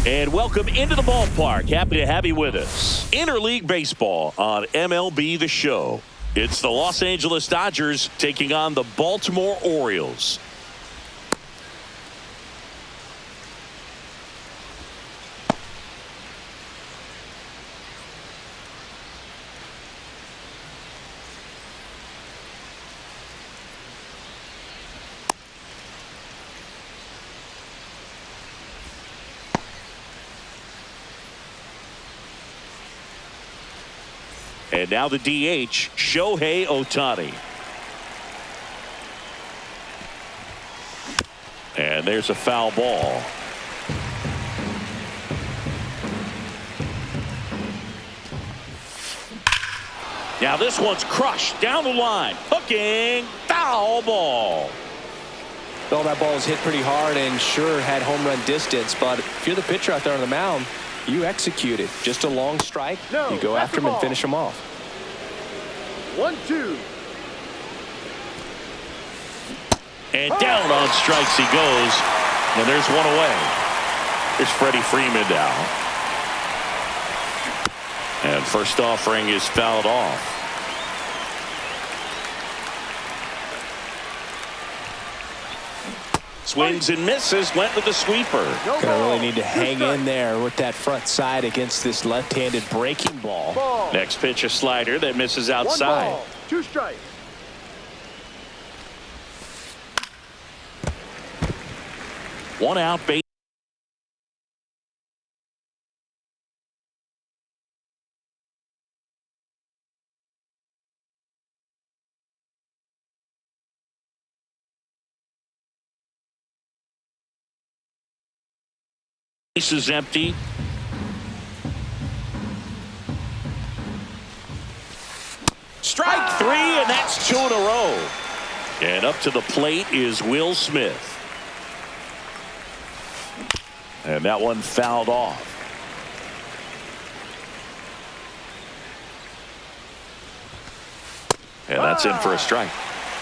And welcome into the ballpark. Happy to have you with us. Interleague baseball on MLB The Show. It's the Los Angeles Dodgers taking on the Baltimore Orioles. And now the DH, Shohei Ohtani. And there's a foul ball. Now this one's crushed down the line. Hooking, foul ball. Well, that ball was hit pretty hard and sure had home run distance, but if you're the pitcher out there on the mound, you execute it. Just a long strike. You go after him and finish him off. 1-2. And down on strikes he goes. And there's one away. Here's Freddie Freeman now. And first offering is fouled off. Swings and misses, went with the sweeper. Gonna really need to hang in there with that front side against this left-handed breaking ball. Next pitch, a slider that misses outside. 1 ball, 2 strikes. One out, base. Base is empty. Strike 3, and that's 2 in a row. And up to the plate is Will Smith. And that one fouled off. And that's in for a strike.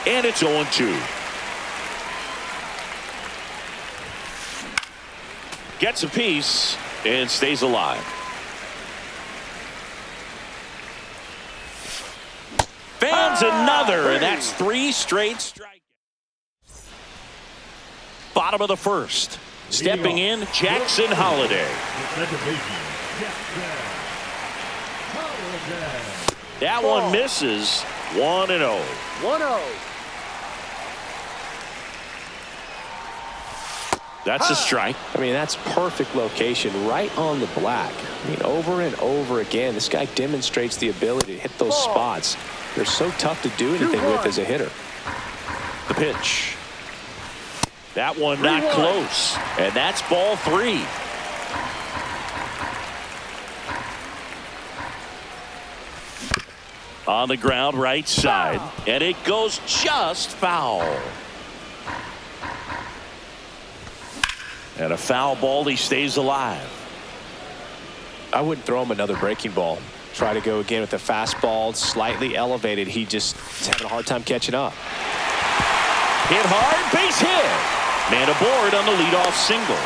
And it's 0-2. Gets a piece and stays alive. Fans another, and that's 3 straight strikeouts. Bottom of the first. Stepping in, Jackson Holiday. That one misses. 1-0. 1-0. That's a strike. I mean, that's perfect location, right on the black. I mean, over and over again, this guy demonstrates the ability to hit those spots. They're so tough to do anything with as a hitter. The pitch. That one not close. And that's ball 3. On the ground, right side. And it goes just foul. And a foul ball, he stays alive. I wouldn't throw him another breaking ball. Try to go again with the fastball, slightly elevated. He just is having a hard time catching up. Hit hard, base hit. Man aboard on the leadoff single.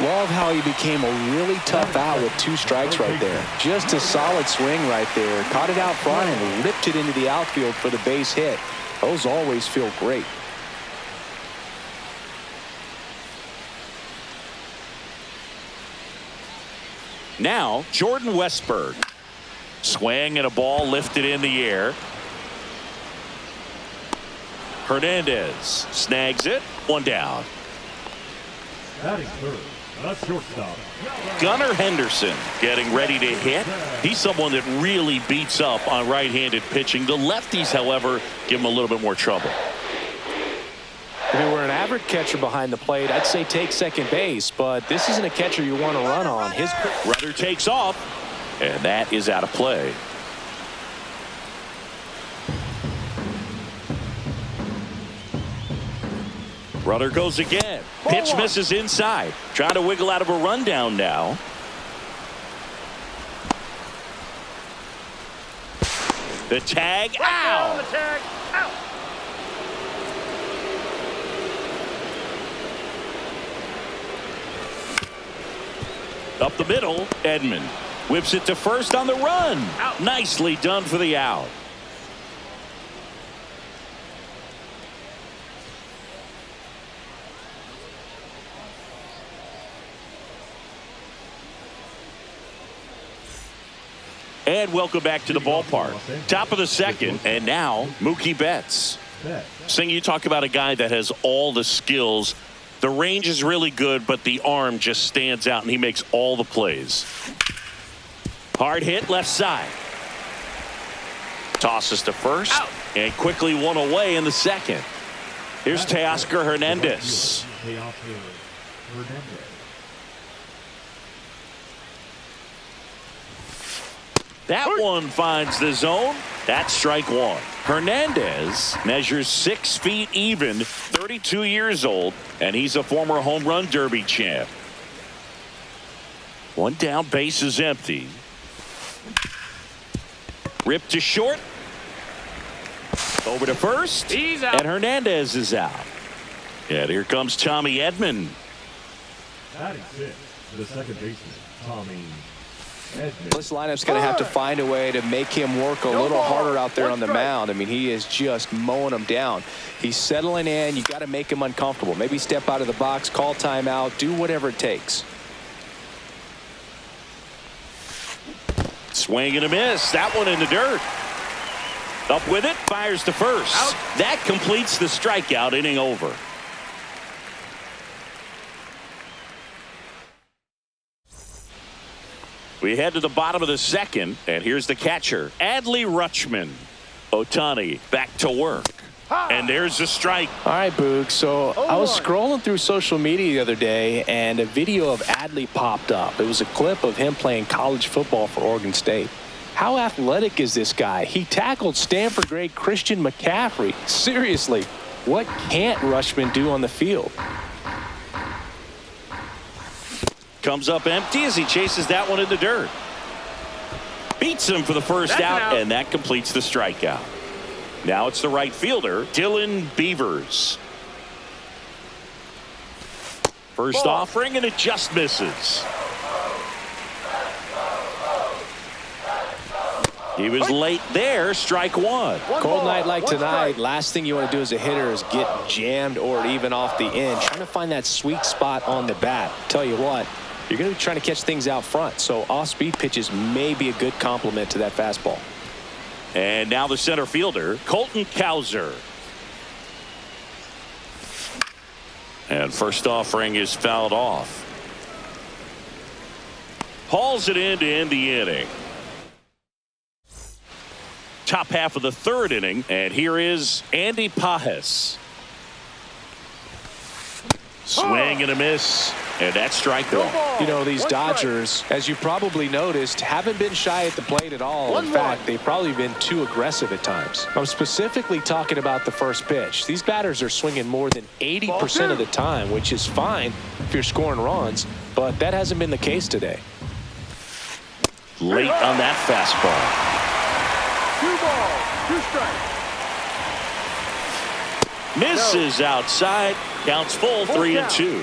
Love how he became a really tough out with 2 strikes right there. Just a solid swing right there. Caught it out front and ripped it into the outfield for the base hit. Those always feel great. Now, Jordan Westburg. Swing and a ball lifted in the air. Hernandez snags it. 1 down. Batting third, a shortstop. Gunnar Henderson getting ready to hit. He's someone that really beats up on right-handed pitching. The lefties, however, give him a little bit more trouble. If you were an average catcher behind the plate, I'd say take second base, but this isn't a catcher you want to run on. His runner takes off, and that is out of play. Runner goes again. Pitch misses inside. Trying to wiggle out of a rundown now. The tag out. Up the middle, Edman whips it to first on the run. Out. Nicely done for the out. And welcome back to the ballpark. Top of the second, and now Mookie Betts. Sing, you talk about a guy that has all the skills. The range is really good, but the arm just stands out, and he makes all the plays. Hard hit left side. Tosses to first, out. And quickly one away in the second. Here's Teoscar Hernandez. That one finds the zone. That's strike one. Hernandez measures 6 feet even, 32 years old, and he's a former home run derby champ. One down, base is empty. Ripped to short. Over to first. He's out. And Hernandez is out. And here comes Tommy Edman. Batting sixth, the second baseman, Tommy Edman. This lineup's going to have to find a way to make him work a little harder out there on the mound. I mean, he is just mowing them down. He's settling in. You got to make him uncomfortable. Maybe step out of the box, call timeout, do whatever it takes. Swing and a miss. That one in the dirt. Up with it, fires to first. Out. That completes the strikeout, inning over. We head to the bottom of the second, and here's the catcher, Adley Rutschman. Ohtani back to work. And there's the strike. All right, Boog. So I was scrolling through social media the other day, and a video of Adley popped up. It was a clip of him playing college football for Oregon State. How athletic is this guy? He tackled Stanford great Christian McCaffrey. Seriously, what can't Rutschman do on the field? Comes up empty as he chases that one in the dirt. Beats him for the first out, and that completes the strikeout. Now it's the right fielder, Dylan Beavers. First offering, and it just misses. He was late there, strike one. Cold night like tonight, last thing you want to do as a hitter is get jammed or even off the end. Trying to find that sweet spot on the bat. Tell you what, you're going to be trying to catch things out front, so off-speed pitches may be a good complement to that fastball. And now the center fielder, Colton Cowser. And first offering is fouled off. Hauls it in to end the inning. Top half of the third inning, and here is Andy Pajes. Swing and a miss, and that's strike one. You know, these Dodgers, as you probably noticed, haven't been shy at the plate at all. In fact, they've probably been too aggressive at times. I'm specifically talking about the first pitch. These batters are swinging more than 80% of the time, which is fine if you're scoring runs, but that hasn't been the case today. Late on that fastball. 2 balls, 2 strikes. Misses outside. Counts full, 3-2.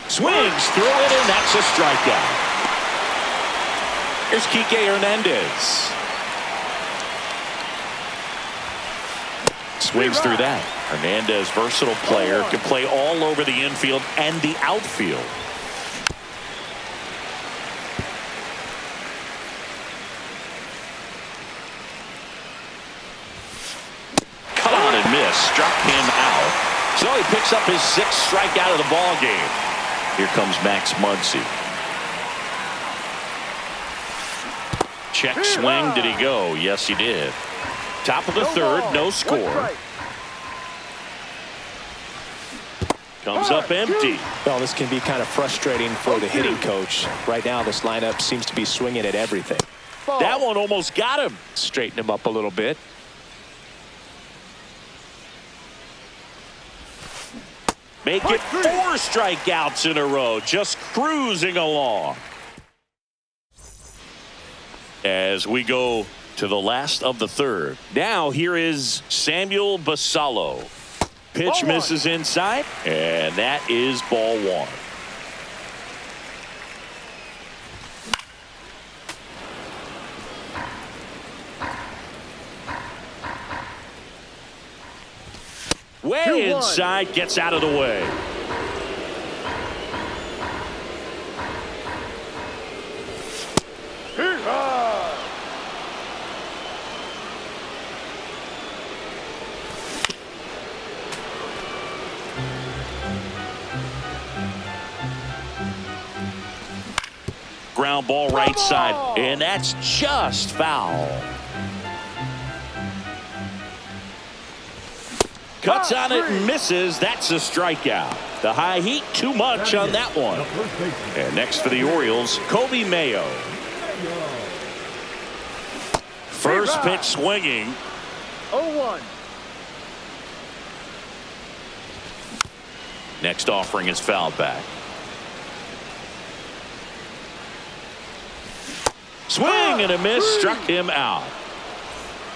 Swings through it, and that's a strikeout. Here's Kike Hernandez. Swings through that. Hernandez, versatile player, can play all over the infield and the outfield. Struck him out. So he picks up his 6th strikeout of the ball game. Here comes Max Muncy. Check swing. Did he go? Yes, he did. Top of the third, no score. Comes up empty. Well, this can be kind of frustrating for the hitting coach. Right now, this lineup seems to be swinging at everything. That one almost got him. Straighten him up a little bit. Make it 4 strikeouts in a row, just cruising along. As we go to the last of the third. Now here is Samuel Basallo. Pitch misses inside, and that is ball one. Way inside, gets out of the way. Ground ball right side, and that's just foul. Cuts on it and misses. That's a strikeout. The high heat, too much on that one. And next for the Orioles, Kobe Mayo. First pitch swinging. 0-1. Next offering is fouled back. Swing and a miss, struck him out.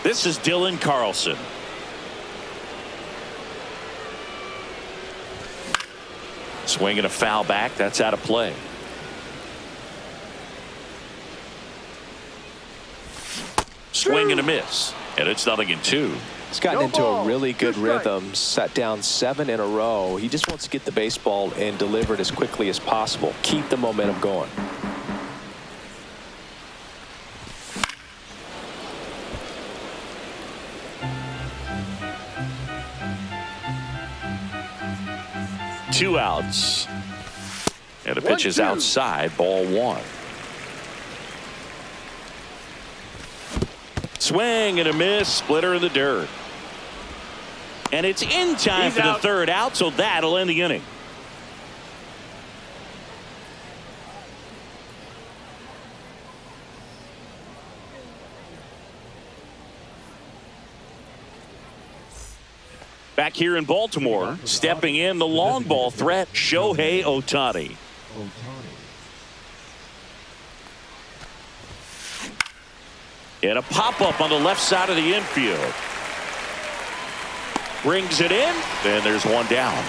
This is Dylan Carlson. Swing and a foul back. That's out of play. Swing and a miss. And it's 0-2. He's gotten into a really good rhythm, set down 7 in a row. He just wants to get the baseball and deliver it as quickly as possible. Keep the momentum going. Two outs. And the pitch is outside, ball one. Swing and a miss, splitter in the dirt. And it's in time for the third out, so that'll end the inning. Back here in Baltimore, stepping in the long ball threat, Shohei Ohtani. And a pop-up on the left side of the infield. Brings it in, and there's one down.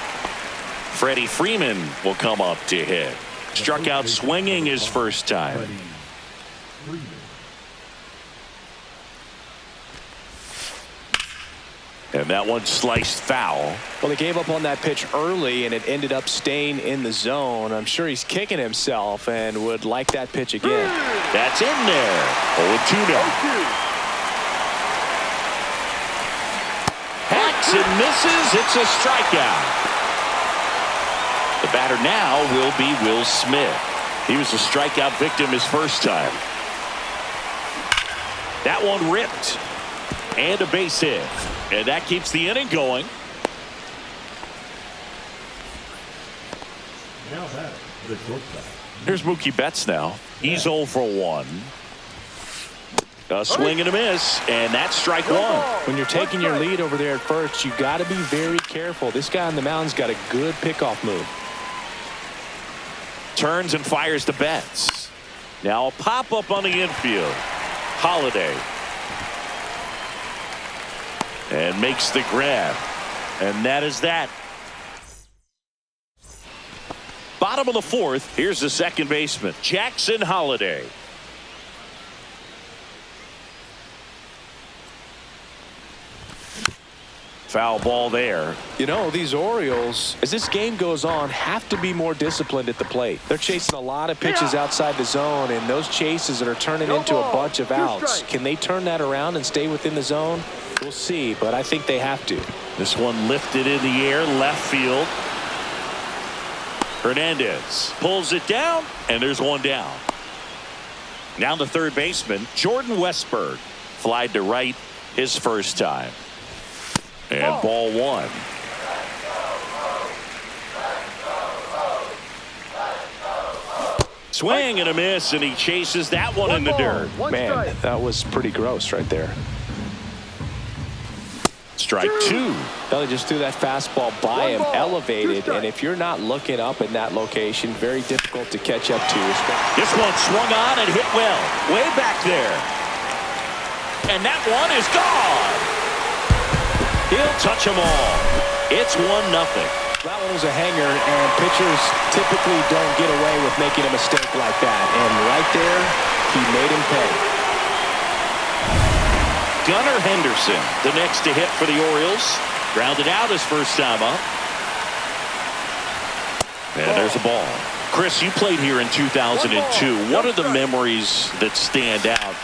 Freddie Freeman will come up to hit. Struck out swinging his first time. And that one sliced foul. Well, he gave up on that pitch early, and it ended up staying in the zone. I'm sure he's kicking himself and would like that pitch again. That's in there. 0-2 now. Hacks and misses. It's a strikeout. The batter now will be Will Smith. He was a strikeout victim his first time. That one ripped. And a base hit. And that keeps the inning going. Now back, the shortstop. Here's Mookie Betts now. He's 0 for 1. A swing and a miss, and that's strike one. When you're taking your lead over there at first, you got to be very careful. This guy on the mound's got a good pickoff move. Turns and fires to Betts. Now a pop-up on the infield. Holiday. And makes the grab. And that is that. Bottom of the fourth. Here's the second baseman, Jackson Holiday. Foul ball there. You know, these Orioles, as this game goes on, have to be more disciplined at the plate. They're chasing a lot of pitches outside the zone, and those chases that are turning into a bunch of outs. Can they turn that around and stay within the zone? We'll see, but I think they have to. This one lifted in the air, left field. Hernandez pulls it down, and there's one down. Now the third baseman, Jordan Westburg, flied to right his first time. And ball one. Swing and a miss, and he chases that one in the dirt. Man, that was pretty gross right there. Strike two. Well, he just threw that fastball by him, elevated, and if you're not looking up in that location, very difficult to catch up to. This one swung on and hit well, way back there. And that one is gone. He'll touch them all. It's 1-0. That one was a hanger, and pitchers typically don't get away with making a mistake like that. And right there, he made him pay. Gunnar Henderson, the next to hit for the Orioles. Grounded out his first time up. And there's a ball. Chris, you played here in 2002. What are the memories that stand out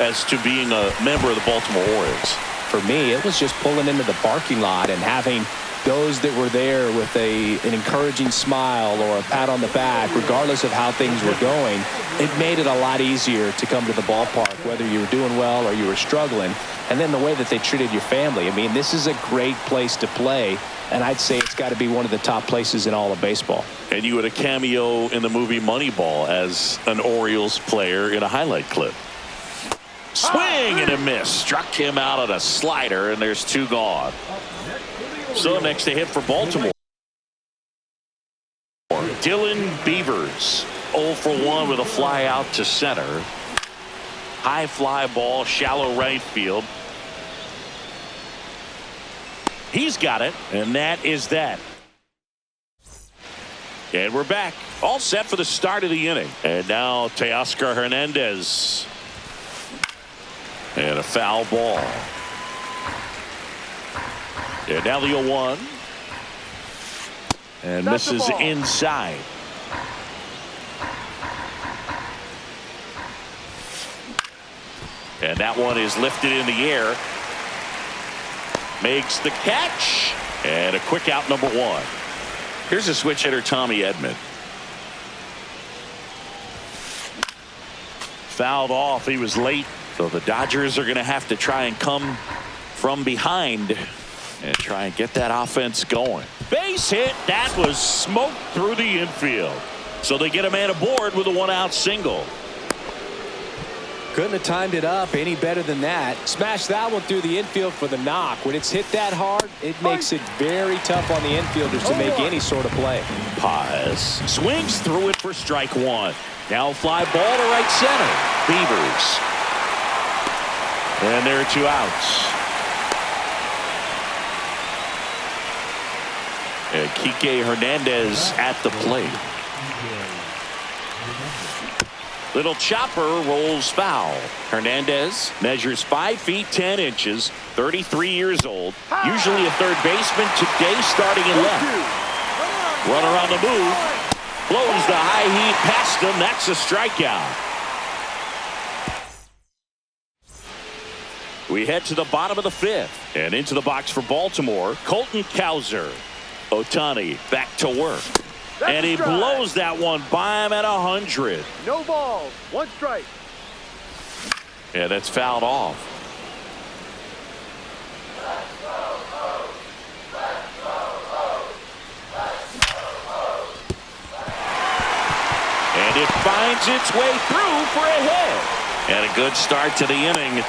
as to being a member of the Baltimore Orioles? For me, it was just pulling into the parking lot and having those that were there with an encouraging smile or a pat on the back, regardless of how things were going. It made it a lot easier to come to the ballpark, whether you were doing well or you were struggling. And then the way that they treated your family. I mean, this is a great place to play, and I'd say it's got to be one of the top places in all of baseball. And you had a cameo in the movie Moneyball as an Orioles player in a highlight clip. Swing and a miss. Struck him out on a slider, and there's 2 gone. So next to hit for Baltimore, Dylan Beavers, 0 for 1 with a fly out to center. High fly ball, shallow right field. He's got it, and that is that. And we're back, all set for the start of the inning. And now Teoscar Hernandez. And a foul ball. And now the 0-1. And misses inside. And that one is lifted in the air. Makes the catch. And a quick out, number 1. Here's a switch hitter, Tommy Edman. Fouled off. He was late. So the Dodgers are going to have to try and come from behind and try and get that offense going. Base hit. That was smoked through the infield. So they get a man aboard with a 1-out single. Couldn't have timed it up any better than that. Smashed that one through the infield for the knock. When it's hit that hard, it makes it very tough on the infielders to make any sort of play. Paz swings through it for strike 1. Now fly ball to right center. Beavers. And there are 2 outs. And Kike Hernandez at the plate. Little chopper rolls foul. Hernandez measures 5 feet 10 inches, 33 years old. Usually a third baseman, today starting in left. Runner on the move. Blows the high heat past him. That's a strikeout. We head to the bottom of the 5th. And into the box for Baltimore, Colton Cowser. Ohtani back to work. And he blows that one by him at 100. No balls, 1 strike. Yeah, that's fouled off. And it finds its way through for a hit. And a good start to the inning.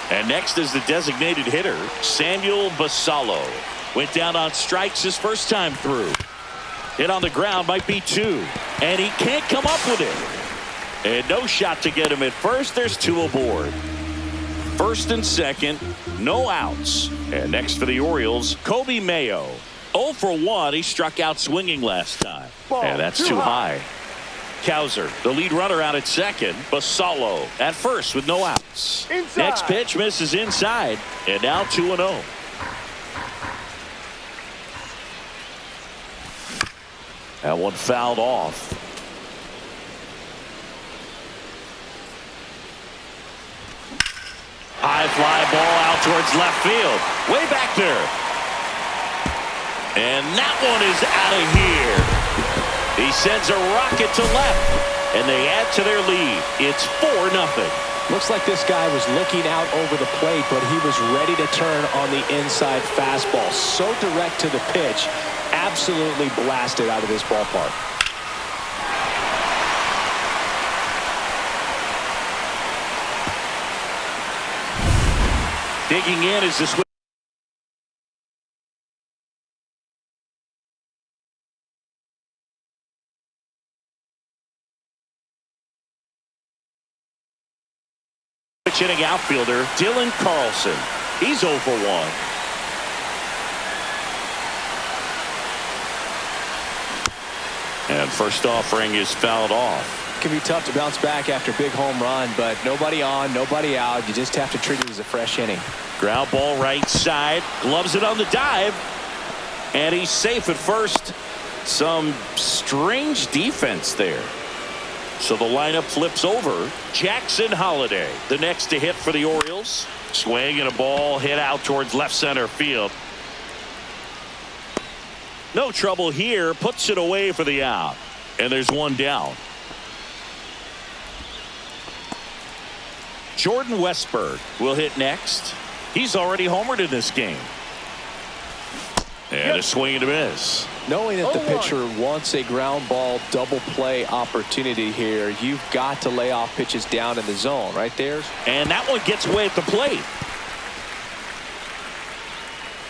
And next is the designated hitter, Samuel Basallo. Went down on strikes his first time through. Hit on the ground, might be 2. And he can't come up with it. And no shot to get him at first. There's 2 aboard. First and second, no outs. And next for the Orioles, Kobe Mayo. 0 for 1. He struck out swinging last time. And that's too high. Cowser, the lead runner, out at second. Basallo at first with no outs. Inside. Next pitch misses inside. And now 2-0. That one fouled off. High fly ball out towards left field. Way back there. And that one is out of here. He sends a rocket to left. And they add to their lead. It's 4-0. Looks like this guy was looking out over the plate, but he was ready to turn on the inside fastball. So direct to the pitch. Absolutely blasted out of this ballpark. Digging in is the switch. switch hitting outfielder Dylan Carlson. He's 0 for 1. And first offering is fouled off. It can be tough to bounce back after a big home run, but nobody on, nobody out. You just have to treat it as a fresh inning. Ground ball right side. Gloves it on the dive. And he's safe at first. Some strange defense there. So the lineup flips over. Jackson Holliday, the next to hit for the Orioles. Swing and a ball hit out towards left center field. No trouble here. Puts it away for the out. And there's one down. Jordan Westburg will hit next. He's already homered in this game. And a swing and a miss. Knowing that the pitcher wants a ground ball double play opportunity here, you've got to lay off pitches down in the zone. Right there. And that one gets away at the plate.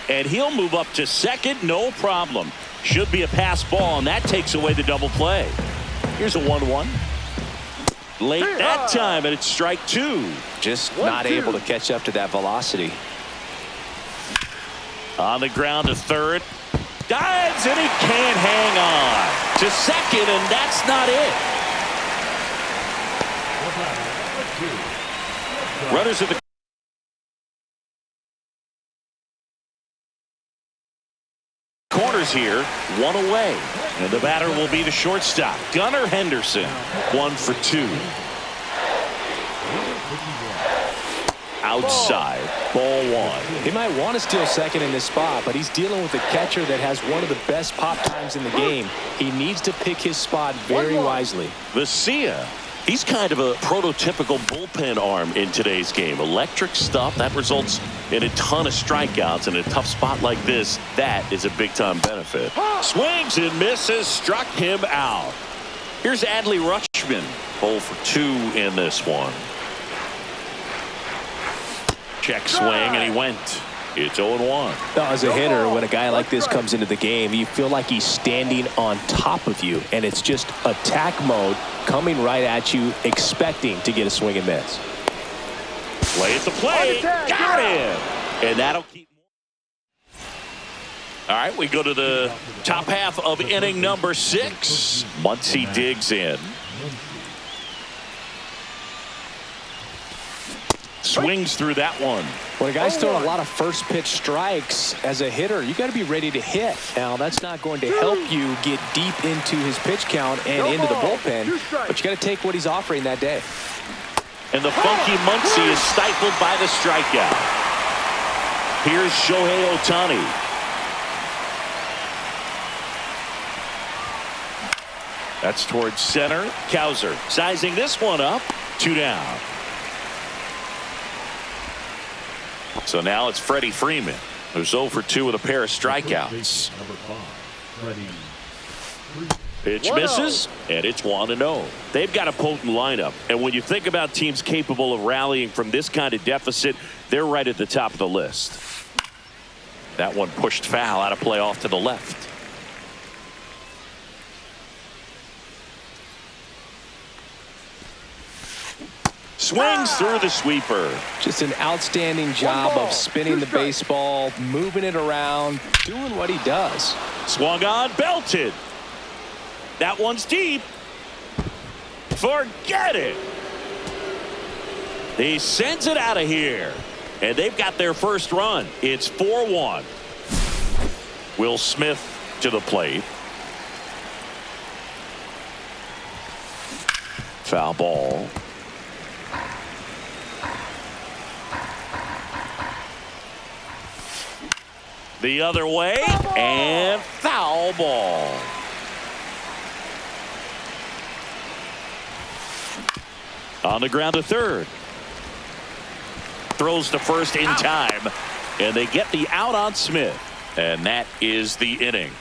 And he'll move up to second, no problem. Should be a pass ball, and that takes away the double play. Here's a 1-1. Late that time, and it's strike 2. Just not able to catch up to that velocity. On the ground to third. Dives, and he can't hang on. To second, and that's not it. Runners at the corners here, one away. And the batter will be the shortstop, Gunnar Henderson. 1 for 2. Outside, ball 1. He might want to steal second in this spot, but he's dealing with a catcher that has one of the best pop times in the game. He needs to pick his spot very wisely. Vesia, he's kind of a prototypical bullpen arm in today's game. Electric stuff that results in a ton of strikeouts. In a tough spot like this, that is a big-time benefit. Swings and misses, struck him out. Here's Adley Rutschman, 0 for 2 in this one. Check swing, and he went. It's 0-1. As a hitter, when a guy like this comes into the game, you feel like he's standing on top of you, and it's just attack mode coming right at you, expecting to get a swing and miss. Play at the plate. Got him. And that'll keep. All right, we go to the top half of inning number 6. Muncy digs in. Swings through that one. When a guy's throwing a lot of first pitch strikes as a hitter, you got to be ready to hit. Now, that's not going to help you get deep into his pitch count and into the bullpen, but you got to take what he's offering that day. And the funky Muncy is stifled by the strikeout. Here's Shohei Ohtani. That's towards center. Cowser sizing this one up. 2 down. So now it's Freddie Freeman, who's 0 for 2 with a pair of strikeouts. Pitch misses, and it's 1-0. They've got a potent lineup, and when you think about teams capable of rallying from this kind of deficit, they're right at the top of the list. That one pushed foul, out of play off to the left. Swings through the sweeper. Just an outstanding job of spinning the baseball, moving it around, doing what he does. Swung on, belted. That one's deep. Forget it. He sends it out of here. And they've got their first run. It's 4-1. Will Smith to the plate. Foul ball. The other way, and foul ball. On the ground to third. Throws to first in time, and they get the out on Smith. And that is the inning.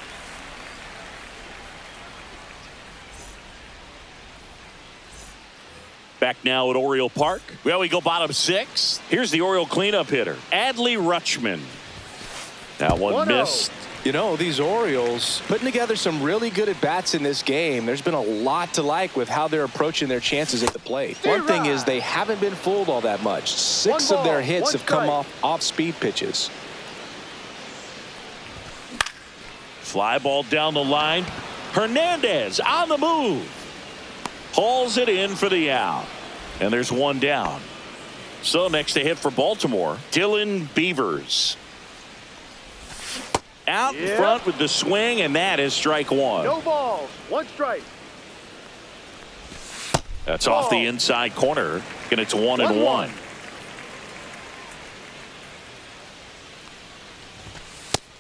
Back now at Oriole Park. Well, we go bottom 6. Here's the Oriole cleanup hitter, Adley Rutschman. That one missed. You know, these Orioles putting together some really good at-bats in this game. There's been a lot to like with how they're approaching their chances at the plate. One thing is they haven't been fooled all that much. 6 of their hits have come off speed pitches. Fly ball down the line. Hernandez on the move. Hauls it in for the out. And there's one down. So next to hit for Baltimore, Dylan Beavers. Out in front with the swing, and that is strike one. No balls, 1 strike. That's off the inside corner, and it's 1-1.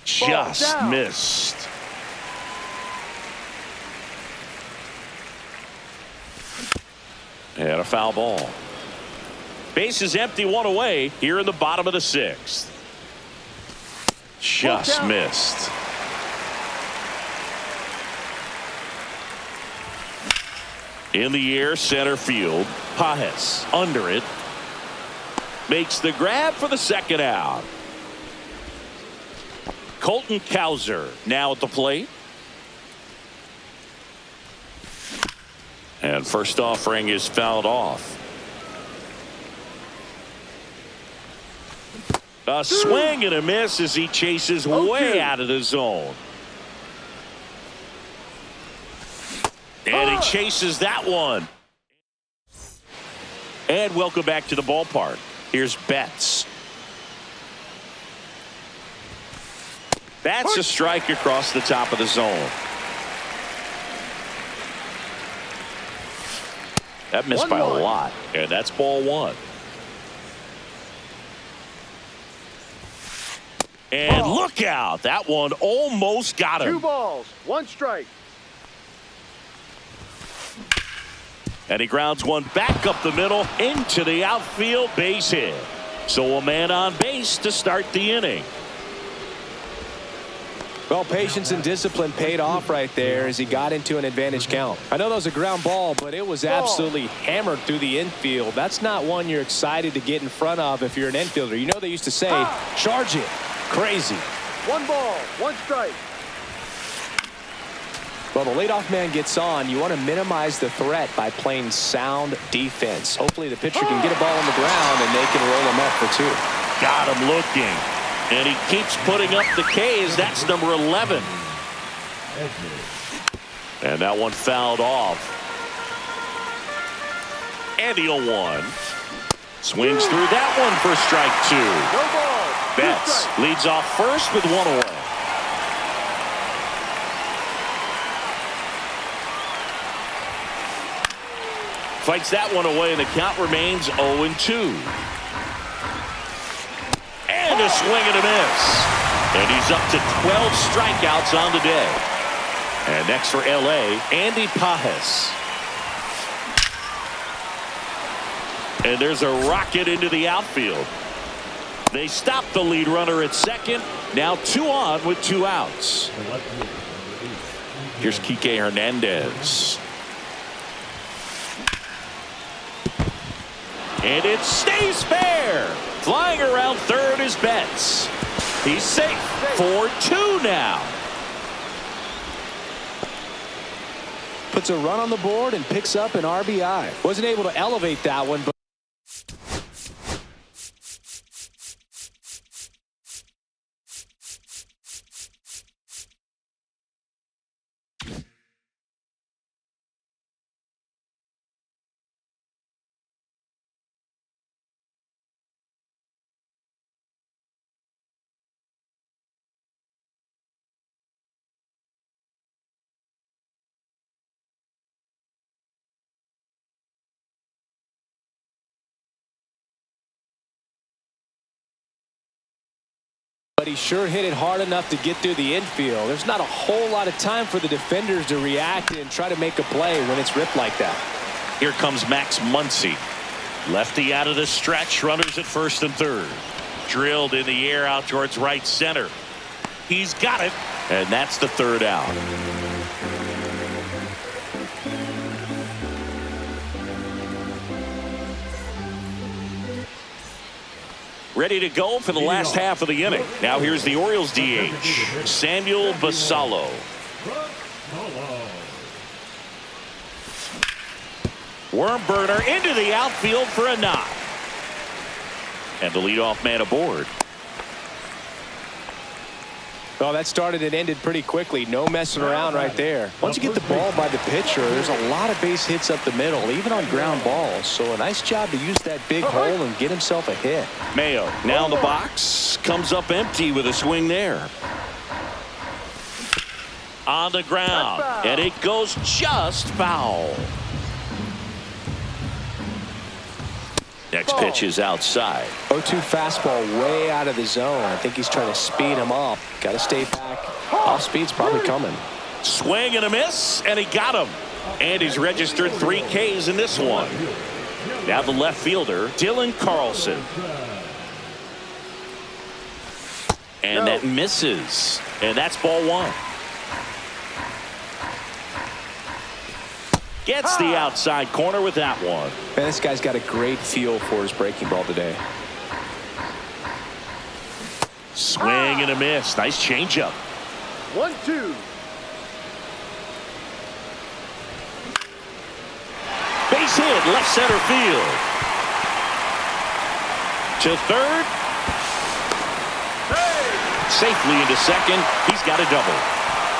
Just missed. And a foul ball. Base is empty, 1 away here in the bottom of the 6th. Just missed. In the air, center field. Pajes under it. Makes the grab for the second out. Colton Cowser now at the plate. And first offering is fouled off. A swing and a miss as he chases way out of the zone. And he chases that one. And welcome back to the ballpark. Here's Betts. That's a strike across the top of the zone. That missed by a lot. And that's ball 1. And look out. That one almost got him. 2 balls, 1 strike. And he grounds one back up the middle into the outfield, base hit. So a man on base to start the inning. Well, patience and discipline paid off right there as he got into an advantage count. I know that was a ground ball, but it was absolutely hammered through the infield. That's not one you're excited to get in front of if you're an infielder. You know they used to say, charge it. Crazy. 1 ball, 1 strike. Well, the leadoff man gets on. You want to minimize the threat by playing sound defense. Hopefully the pitcher can get a ball on the ground and they can roll him up for 2. Got him looking. And he keeps putting up the K's. That's number 11. And that one fouled off. And the 0-1. Swings through that one for strike 2. No ball. Betts leads off first with 1 away. Fights that one away, and the count remains 0-2. And a swing and a miss. And he's up to 12 strikeouts on the day. And next for L.A., Andy Pajes. And there's a rocket into the outfield. They stop the lead runner at second. Now 2 on with 2 outs. Here's Kike Hernandez. And it stays fair. Flying around third is Betts. He's safe for 2 now. Puts a run on the board and picks up an RBI. Wasn't able to elevate that one, but he sure hit it hard enough to get through the infield. There's not a whole lot of time for the defenders to react and try to make a play when it's ripped like that. Here comes Max Muncy. Lefty out of the stretch. Runners at first and third. Drilled in the air out towards right center. He's got it. And that's the 3rd out. Ready to go for the last half of the inning. Now here's the Orioles DH, Samuel Basallo. Worm burner into the outfield for a knock. And the leadoff man aboard. Oh, that started and ended pretty quickly. No messing around right there. Once you get the ball by the pitcher, there's a lot of base hits up the middle, even on ground balls. So a nice job to use that big hole and get himself a hit. Mayo now in the box, comes up empty with a swing there. On the ground, and it goes just foul. Next pitch is outside. 0-2 fastball way out of the zone. I think he's trying to speed him up. Got to stay back. Off speed's probably coming. Swing and a miss, and he got him. And he's registered 3 Ks in this one. Now the left fielder, Dylan Carlson. And that misses. And that's ball 1. Gets the outside corner with that one. Man, this guy's got a great feel for his breaking ball today. Swing and a miss. Nice changeup. 1-2. Base hit, left center field. To third. Safely into second. He's got a double.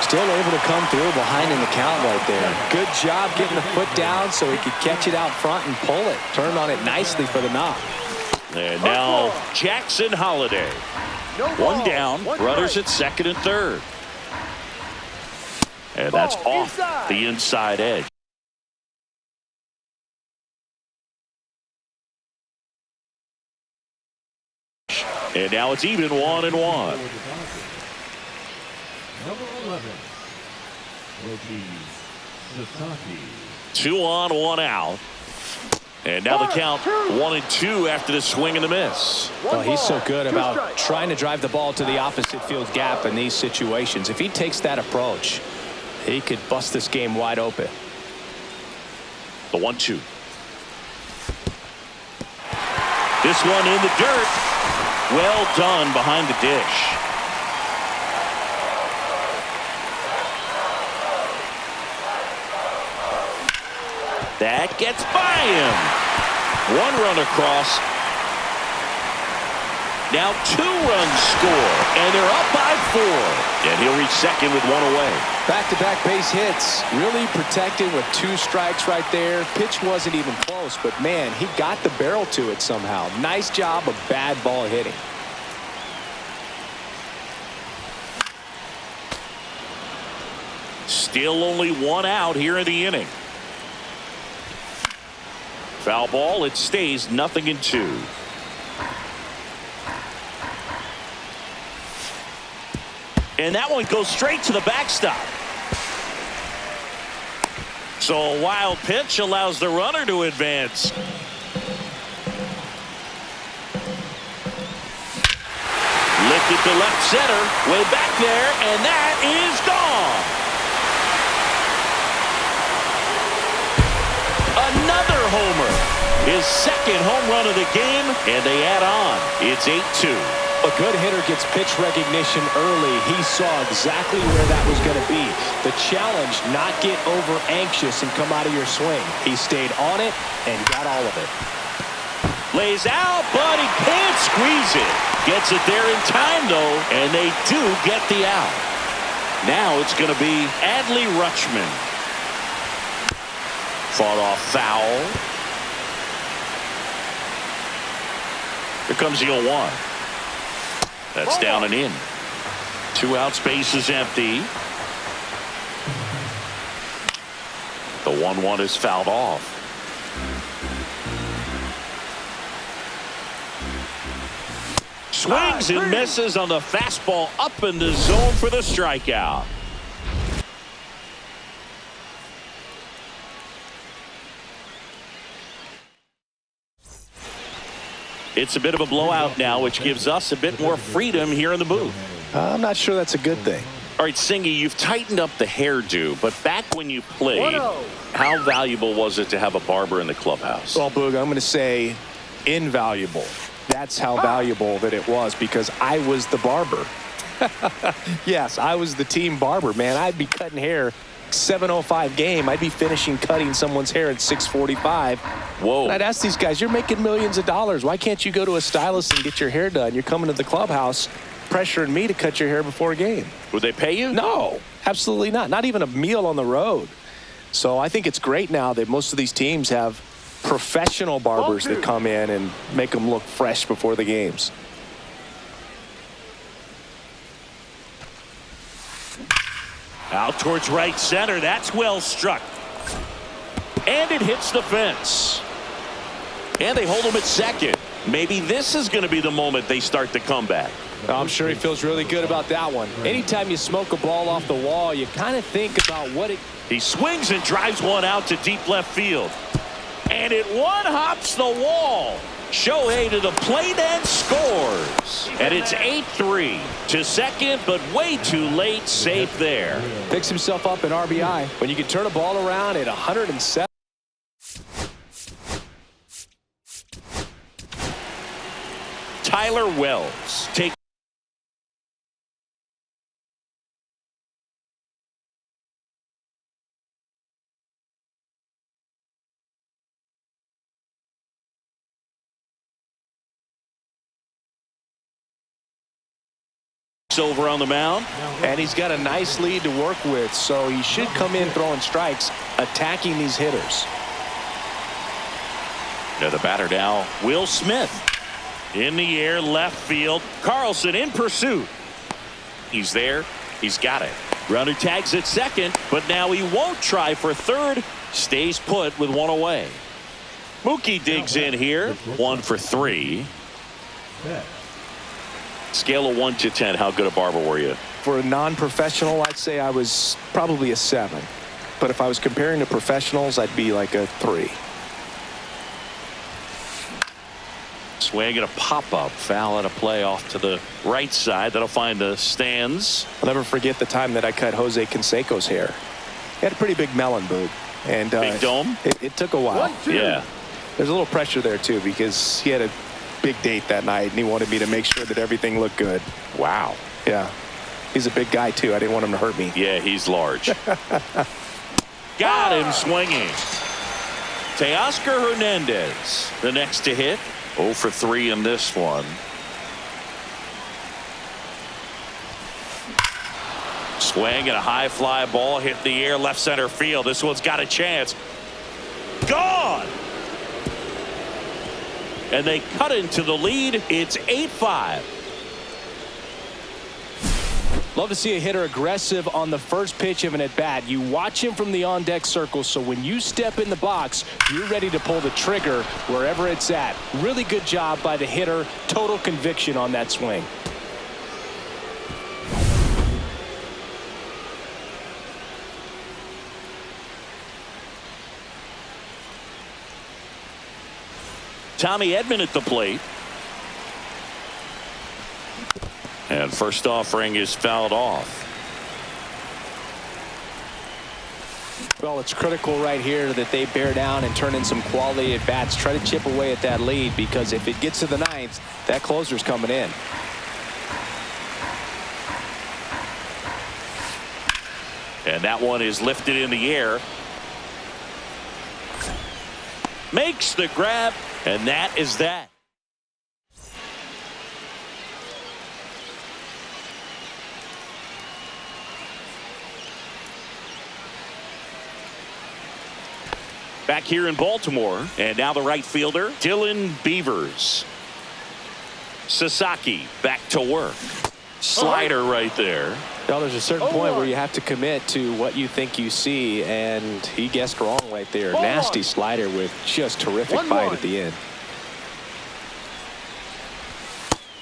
Still able to come through behind in the count right there. Good job getting the foot down so he could catch it out front and pull it. Turned on it nicely for the knock. And now Jackson Holiday. One down, runners at second and third. And that's off the inside edge. And now it's even 1-1. Number 11 will be Sasaki. 2 on, 1 out. And now the count 1-2 after the swing and the miss. Well, he's so good about trying to drive the ball to the opposite field gap in these situations. If he takes that approach, he could bust this game wide open. The 1-2. This one in the dirt. Well done behind the dish. That gets by him. 1 run across. Now 2 runs score, and they're up by 4. And he'll reach second with 1 away. Back-to-back base hits. Really protected with 2 strikes right there. Pitch wasn't even close, but man, he got the barrel to it somehow. Nice job of bad ball hitting. Still only 1 out here in the inning. Foul ball, it stays 0-2. And that one goes straight to the backstop. So a wild pitch allows the runner to advance. Lifted to left center, way back there, and that is gone. Another homer. His second home run of the game, and they add on. It's 8-2. A good hitter gets pitch recognition early. He saw exactly where that was going to be. The challenge, not get over anxious and come out of your swing. He stayed on it and got all of it. Lays out, but he can't squeeze it. Gets it there in time, though, and they do get the out. Now it's going to be Adley Rutschman. Fought off foul. Here comes the 0-1. That's down and in. 2 out, space is empty. The 1-1 is fouled off. Swings and misses on the fastball up in the zone for the strikeout. It's a bit of a blowout now, which gives us a bit more freedom here in the booth. I'm not sure that's a good thing. All right, Singy, you've tightened up the hairdo, but back when you played, how valuable was it to have a barber in the clubhouse? Well, Boog, I'm going to say invaluable. That's how valuable that it was, because I was the barber. Yes, I was the team barber, man. I'd be cutting hair 7:05 game. I'd be finishing cutting someone's hair at 6:45. Whoa. And I'd ask these guys, you're making millions of dollars. Why can't you go to a stylist and get your hair done? You're coming to the clubhouse pressuring me to cut your hair before a game. Would they pay you? No, absolutely not. Not even a meal on the road. So I think it's great now that most of these teams have professional barbers that come in and make them look fresh before the games. Out towards right center. That's well struck. And it hits the fence. And they hold him at second. Maybe this is going to be the moment they start the comeback. I'm sure he feels really good about that one. Anytime you smoke a ball off the wall, you kind of think about what it... He swings and drives one out to deep left field. And it one-hops the wall. Shohei to the plate and scores. And it's 8-3 to second, but way too late. Safe there. Picks himself up in RBI. When you can turn a ball around at 107. Tyler Wells takes over on the mound. And he's got a nice lead to work with, so he should come in throwing strikes, attacking these hitters. Now the batter now, Will Smith. In the air, left field. Carlson in pursuit. He's there. He's got it. Runner tags at second, but now he won't try for third. Stays put with one away. Mookie digs in here. 1 for 3. Scale of 1 to 10, how good a barber were you? For a non-professional, I'd say I was probably a 7. But if I was comparing to professionals, I'd be like a 3. Swing and a pop-up. Foul at a play off to the right side. That'll find the stands. I'll never forget the time that I cut Jose Canseco's hair. He had a pretty big melon, Boog. And Big dome? It took a while. 1-2. Yeah. There's a little pressure there, too, because he had a big date that night, and he wanted me to make sure that everything looked good. Wow. Yeah. He's a big guy, too. I didn't want him to hurt me. Yeah, he's large. Got him swinging. Teoscar Hernandez, the next to hit. 0 for 3 in this one. Swing and a high fly ball hit the air left center field. This one's got a chance. Gone. And they cut into the lead. It's 8-5. Love to see a hitter aggressive on the first pitch of an at-bat. You watch him from the on-deck circle, so when you step in the box, you're ready to pull the trigger wherever it's at. Really good job by the hitter. Total conviction on that swing. Tommy Edman at the plate. And first offering is fouled off. Well, it's critical right here that they bear down and turn in some quality at bats. Try to chip away at that lead, because if it gets to the ninth, that closer's coming in. And that one is lifted in the air. Makes the grab, and that is that. Back here in Baltimore, and now the right fielder, Dylan Beavers. Sasaki back to work. Slider right there. Well, there's a certain point where you have to commit to what you think you see, and he guessed wrong right there. Nasty slider with just terrific bite at the end.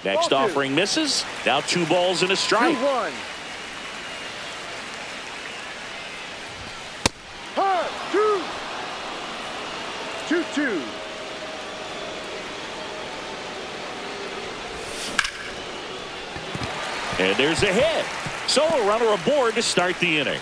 Next offering misses. Now 2 balls and a strike. 2-1. Hard, 2-2. And there's a hit. So a runner aboard to start the inning.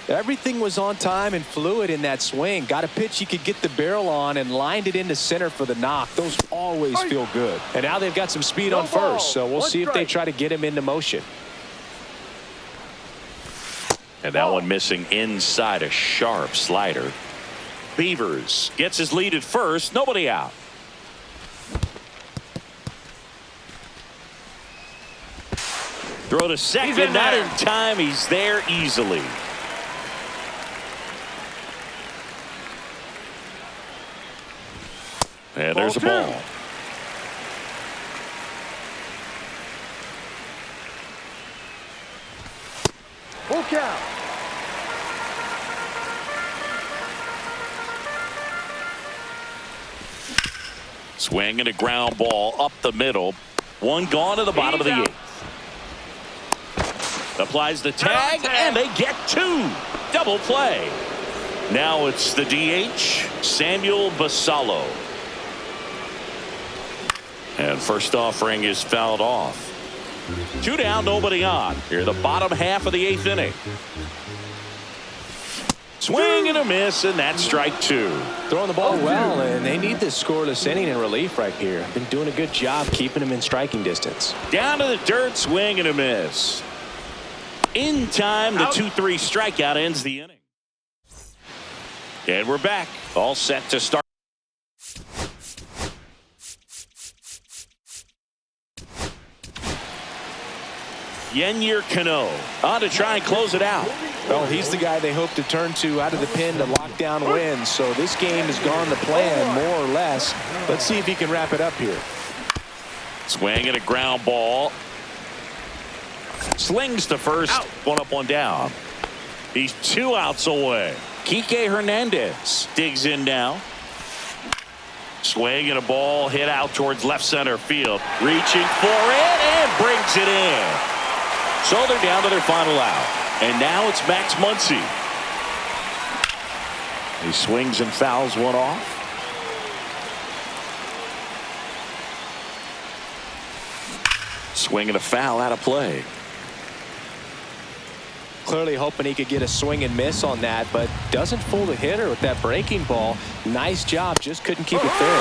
Everything was on time and fluid in that swing. Got a pitch he could get the barrel on and lined it into center for the knock. Those always feel good. And now they've got some speed on first, so we'll see if they try to get him into motion. And that one missing inside, a sharp slider. Beavers gets his lead at first. Nobody out. Throw to second, not in time. He's there easily. And there's a ball. Full count. Swing and a ground ball up the middle. One gone to the bottom of the eighth. Applies the tag, and they get two. Double play. Now it's the DH, Samuel Basallo. And first offering is fouled off. 2 down, nobody on. Here, the bottom half of the 8th inning. Swing and a miss, and that's strike 2. Throwing the ball well, and they need this scoreless inning in relief right here. Been doing a good job keeping him in striking distance. Down to the dirt, swing and a miss. In time, the 2-3 strikeout ends the inning. And we're back, all set to start. Yennier Cano on to try and close it out. Well, he's the guy they hope to turn to out of the pen to lock down wins. So this game has gone to plan more or less. Let's see if he can wrap it up here. Swing and a ground ball. Slings to first. One up, one down. He's 2 outs away. Kike Hernandez digs in now. Swing and a ball hit out towards left center field. Reaching for it and brings it in. So they're down to their final out. And now it's Max Muncy. He swings and fouls one off. Swing and a foul out of play. Clearly hoping he could get a swing and miss on that, but doesn't fool the hitter with that breaking ball. Nice job, just couldn't keep it fair.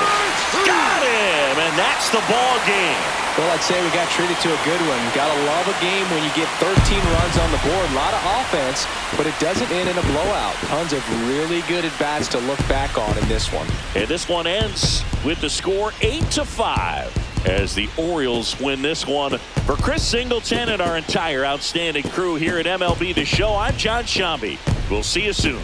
Got him, and that's the ball game. Well, I'd say we got treated to a good one. Gotta love a game when you get 13 runs on the board. A lot of offense, but it doesn't end in a blowout. Tons of really good at-bats to look back on in this one. And this one ends with the score 8-5 as the Orioles win this one. For Chris Singleton and our entire outstanding crew here at MLB The Show, I'm John Shambi. We'll see you soon.